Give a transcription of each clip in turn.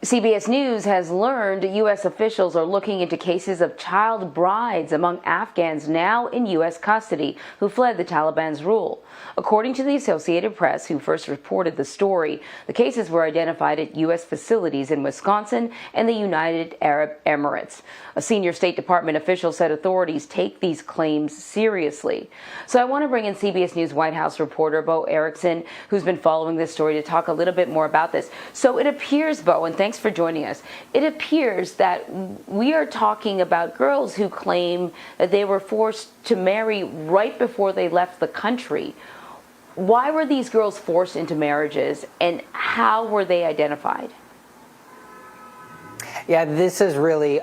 CBS News has learned U.S. officials are looking into cases of child brides among Afghans now in U.S. custody who fled the Taliban's rule. According to the Associated Press, who first reported the story, the cases were identified at U.S. facilities in Wisconsin and the United Arab Emirates. A senior State Department official said authorities take these claims seriously. So I want to bring in CBS News White House reporter Bo Erickson, who's been following this story, to talk a little bit more about this. So it appears, Bo, and thanks for joining us. It appears that we are talking about girls who claim that they were forced to marry right before they left the country. Why were these girls forced into marriages, and how were they identified? Yeah, this is really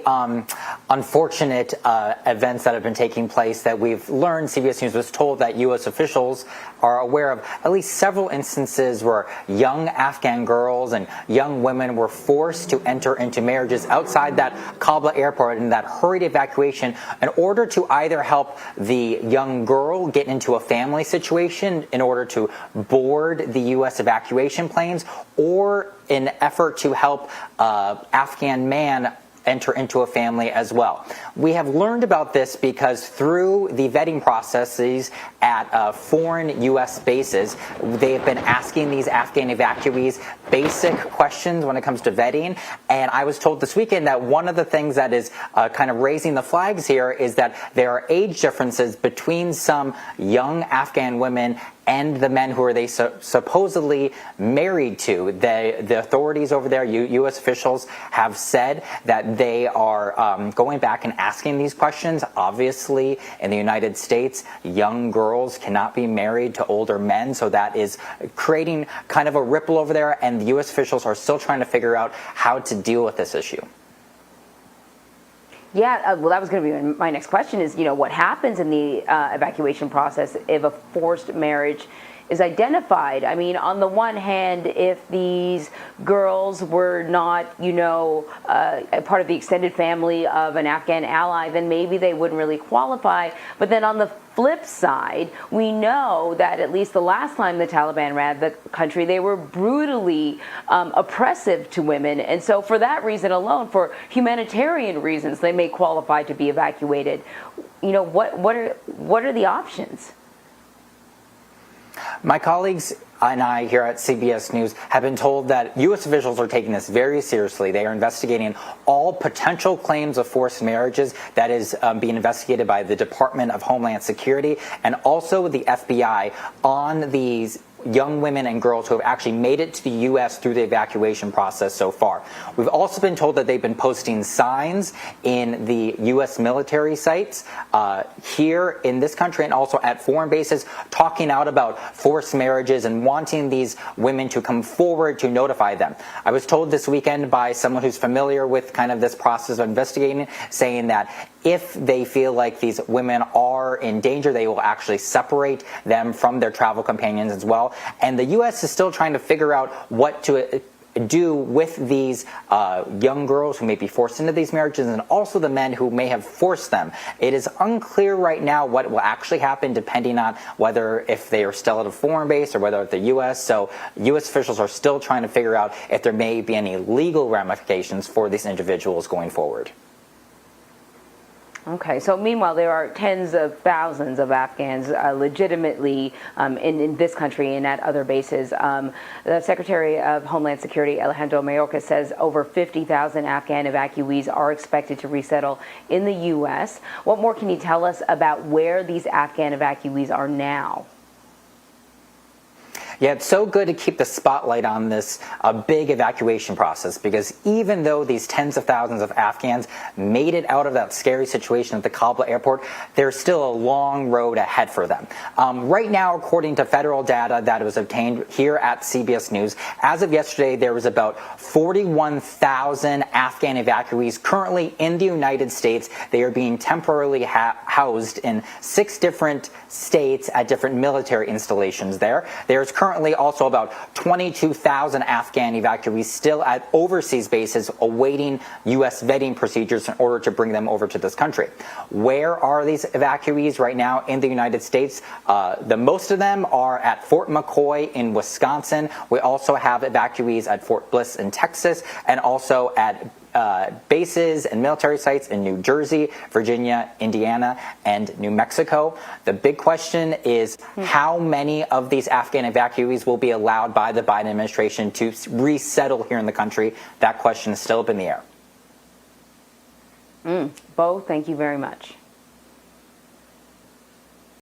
unfortunate events that have been taking place that we've learned. CBS News was told that U.S. officials are aware of at least several instances where young Afghan girls and young women were forced to enter into marriages outside that Kabul airport in that hurried evacuation in order to either help the young girl get into a family situation in order to board the U.S. evacuation planes, or in effort to help Afghan man enter into a family as well. We have learned about this because through the vetting processes at foreign U.S. bases, they have been asking these Afghan evacuees basic questions when it comes to vetting. And I was told this weekend that one of the things that is kind of raising the flags here is that there are age differences between some young Afghan women and the men who are they supposedly married to. The authorities over there, U.S. officials, have said that they are going back and asking these questions. Obviously, in the United States, young girls cannot be married to older men, so that is creating kind of a ripple over there, and the U.S. officials are still trying to figure out how to deal with this issue. Yeah, well, that was going to be my next question is, what happens in the evacuation process if a forced marriage is identified? I mean, on the one hand, if these girls were not, a part of the extended family of an Afghan ally, then maybe they wouldn't really qualify. But then on the flip side, we know that at least the last time the Taliban ran the country, they were brutally oppressive to women. And so for that reason alone, for humanitarian reasons, they may qualify to be evacuated. What are the options? My colleagues and I here at CBS News have been told that U.S. officials are taking this very seriously. They are investigating all potential claims of forced marriages that is being investigated by the Department of Homeland Security and also the FBI on these young women and girls who have actually made it to the U.S. through the evacuation process so far. We've also been told that they've been posting signs in the U.S. military sites here in this country and also at foreign bases, talking out about forced marriages and wanting these women to come forward to notify them. I was told this weekend by someone who's familiar with kind of this process of investigating, saying that if they feel like these women are in danger, they will actually separate them from their travel companions as well. And the U.S. is still trying to figure out what to do with these young girls who may be forced into these marriages and also the men who may have forced them. It is unclear right now what will actually happen depending on whether if they are still at a foreign base or whether at the U.S. So U.S. officials are still trying to figure out if there may be any legal ramifications for these individuals going forward. Okay, so meanwhile, there are tens of thousands of Afghans legitimately in this country and at other bases. The Secretary of Homeland Security, Alejandro Mayorkas, says over 50,000 Afghan evacuees are expected to resettle in the U.S. What more can you tell us about where these Afghan evacuees are now? Yeah, it's so good to keep the spotlight on this big evacuation process, because even though these tens of thousands of Afghans made it out of that scary situation at the Kabul airport, there's still a long road ahead for them. Right now, according to federal data that was obtained here at CBS News, as of yesterday, there was about 41,000 Afghan evacuees currently in the United States. They are being temporarily housed in 6 different states at different military installations there. There's currently also about 22,000 Afghan evacuees still at overseas bases awaiting U.S. vetting procedures in order to bring them over to this country. Where are these evacuees right now in the United States? The most of them are at Fort McCoy in Wisconsin. We also have evacuees at Fort Bliss in Texas, and also at bases and military sites in New Jersey, Virginia, Indiana, and New Mexico. The big question is how many of these Afghan evacuees will be allowed by the Biden administration to resettle here in the country? That question is still up in the air. Bo, thank you very much.